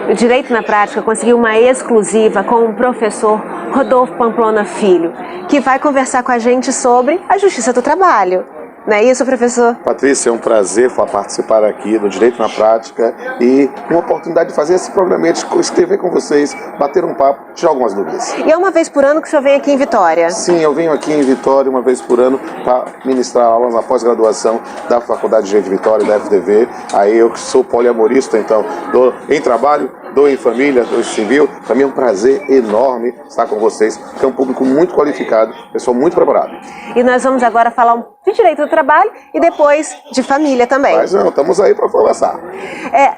O Direito na Prática conseguiu uma exclusiva com o professor Rodolfo Pamplona Filho, que vai conversar com a gente sobre a Justiça do Trabalho. Não é isso, professor? Patrícia, é um prazer participar aqui do Direito na Prática e uma oportunidade de fazer esse programa, de escrever com vocês, bater um papo, tirar algumas dúvidas. E é uma vez por ano que o senhor vem aqui em Vitória? Sim, eu venho aqui em Vitória uma vez por ano para ministrar aulas na pós-graduação da Faculdade de Direito de Vitória, da FDV. Aí eu sou poliamorista, então dou em trabalho, dou em família, dou em civil. Para mim é um prazer enorme estar com vocês, porque é um público muito qualificado, pessoal muito preparado. E nós vamos agora falar de direito do trabalho e depois de família também. Mas não, estamos aí para conversar.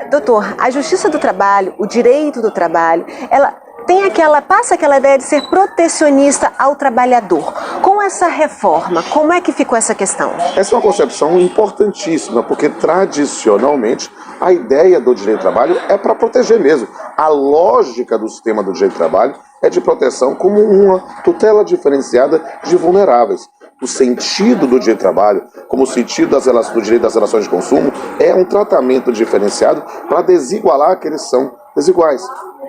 Doutor, a Justiça do Trabalho, o direito do trabalho, ela passa aquela ideia de ser protecionista ao trabalhador. Com essa reforma, como é que ficou essa questão? Essa é uma concepção importantíssima, porque tradicionalmente a ideia do direito do trabalho é para proteger mesmo. A lógica do sistema do direito do trabalho é de proteção como uma tutela diferenciada de vulneráveis. O sentido do direito do trabalho, como o sentido do direito das relações de consumo, é um tratamento diferenciado para desigualar aqueles que são desiguais.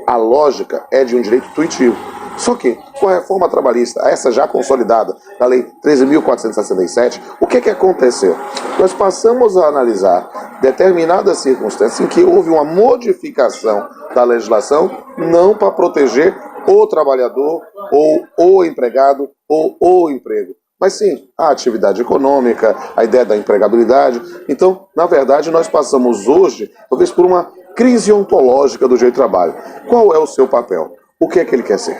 A lógica é de um direito intuitivo. Só que, com a reforma trabalhista, essa já consolidada, da Lei 13.467, o que aconteceu? Nós passamos a analisar determinadas circunstâncias em que houve uma modificação da legislação, não para proteger o trabalhador, ou o empregado, ou o emprego, mas sim a atividade econômica, a ideia da empregabilidade. Então, na verdade, nós passamos hoje, talvez por uma crise ontológica do direito do trabalho. Qual é o seu papel? O que é que ele quer ser?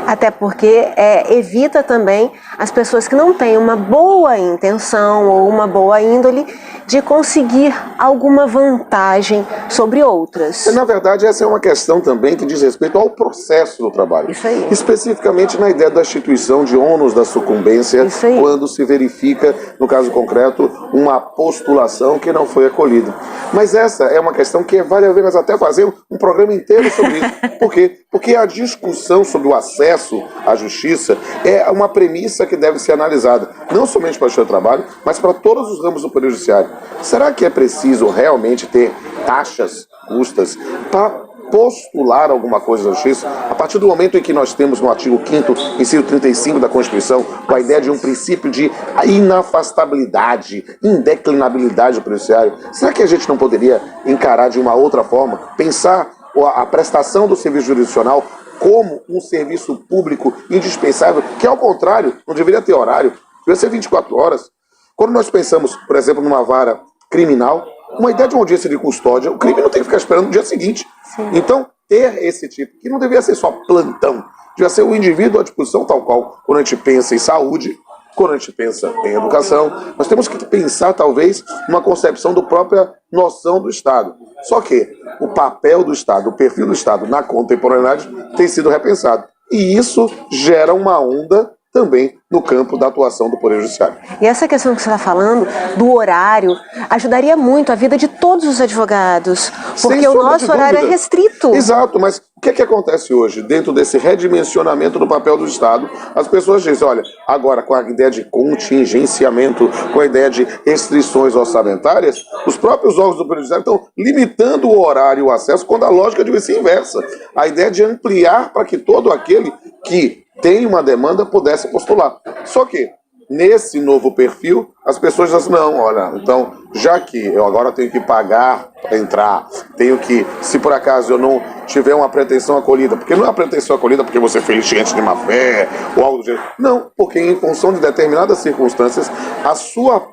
Até porque evita também as pessoas que não têm uma boa intenção ou uma boa índole de conseguir alguma vantagem sobre outras. Na verdade, essa é uma questão também que diz respeito ao processo do trabalho. Isso aí. Especificamente na ideia da instituição de ônus da sucumbência, quando se verifica, no caso concreto, uma postulação que não foi acolhida. Mas essa é uma questão que vale a pena até fazer um programa inteiro sobre isso. Por quê? Porque a discussão sobre o acesso à justiça é uma premissa que deve ser analisada, não somente para o Justiça do Trabalho, mas para todos os ramos do Poder Judiciário. Será que é preciso realmente ter taxas justas para postular alguma coisa da justiça? A partir do momento em que nós temos no artigo 5º, inciso 35 da Constituição, com a ideia de um princípio de inafastabilidade, indeclinabilidade do judiciário, será que a gente não poderia encarar de uma outra forma, pensar a prestação do serviço jurisdicional como um serviço público indispensável, que ao contrário, não deveria ter horário, deveria ser 24 horas. Quando nós pensamos, por exemplo, numa vara criminal, uma ideia de uma audiência de custódia, o crime não tem que ficar esperando no dia seguinte. Sim. Então, ter esse tipo, que não deveria ser só plantão, devia ser o indivíduo à disposição, tal qual quando a gente pensa em saúde, quando a gente pensa em educação, nós temos que pensar, talvez, numa concepção da própria noção do Estado. Só que o papel do Estado, o perfil do Estado na contemporaneidade tem sido repensado. E isso gera uma onda também no campo da atuação do Poder Judiciário. E essa questão que você está falando, do horário, ajudaria muito a vida de todos os advogados, porque o nosso horário é restrito. Exato, mas o que acontece hoje? Dentro desse redimensionamento do papel do Estado, as pessoas dizem, olha, agora com a ideia de contingenciamento, com a ideia de restrições orçamentárias, os próprios órgãos do Poder Judiciário estão limitando o horário e o acesso, quando a lógica deve ser inversa. A ideia de ampliar para que todo aquele que tem uma demanda pudesse postular. Só que, nesse novo perfil, as pessoas dizem assim, não, olha, então, já que eu agora tenho que pagar para entrar, tenho que, se por acaso eu não tiver uma pretensão acolhida, porque não é uma pretensão acolhida porque você fez gente de má fé, ou algo do gênero. Não, porque em função de determinadas circunstâncias, a sua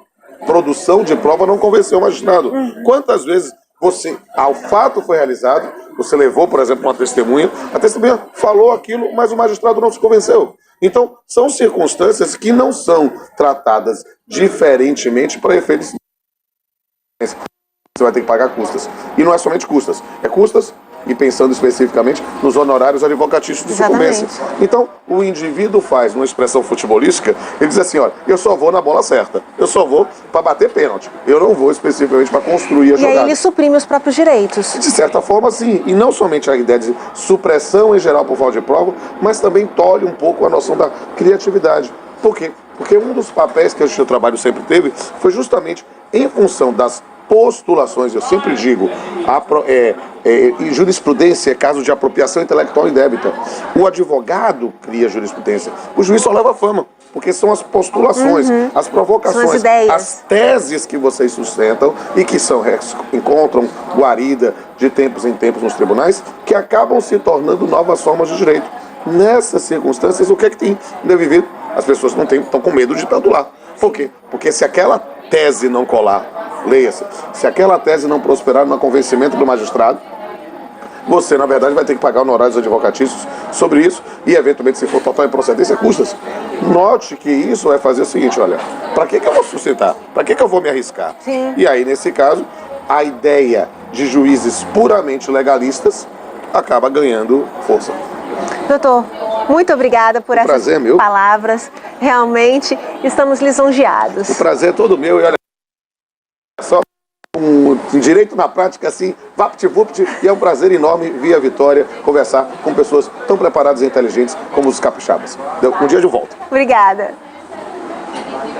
produção de prova não convenceu o magistrado. Quantas vezes o fato foi realizado, você levou, por exemplo, uma testemunha, a testemunha falou aquilo, mas o magistrado não se convenceu. Então, são circunstâncias que não são tratadas diferentemente para efeitos. Você vai ter que pagar custas. E não é somente custas, é custas e pensando especificamente nos honorários advocatícios de sucumbência. Então, o indivíduo faz uma expressão futebolística, ele diz assim, olha, eu só vou na bola certa, eu só vou para bater pênalti, eu não vou especificamente para construir a jogada. E aí ele suprime os próprios direitos. De certa forma, sim, e não somente a ideia de supressão em geral por falta de prova, mas também tolhe um pouco a noção da criatividade. Por quê? Porque um dos papéis que a Justiça do Trabalho sempre teve foi justamente em função das postulações. Eu sempre digo, em jurisprudência é caso de apropriação intelectual indébita. O advogado cria jurisprudência, o juiz só leva fama, porque são as postulações, as provocações, são as ideias, as teses que vocês sustentam e que encontram guarida de tempos em tempos nos tribunais, que acabam se tornando novas formas de direito. Nessas circunstâncias, o que é que tem devido? As pessoas não estão com medo de tatular. Por quê? Porque se aquela tese não colar, leia-se, se aquela tese não prosperar no convencimento do magistrado, você, na verdade, vai ter que pagar honorários advocatícios sobre isso e, eventualmente, se for total improcedência, custas. Note que isso vai fazer o seguinte, olha, para que eu vou sustentar? Para que eu vou me arriscar? Sim. E aí, nesse caso, a ideia de juízes puramente legalistas acaba ganhando força. Doutor, muito obrigada por essas palavras. Realmente estamos lisonjeados. O prazer é todo meu e olha só, direito na prática assim, vapt-vupt, e é um prazer enorme vir a Vitória conversar com pessoas tão preparadas e inteligentes como os capixabas. Um dia eu volto. Obrigada.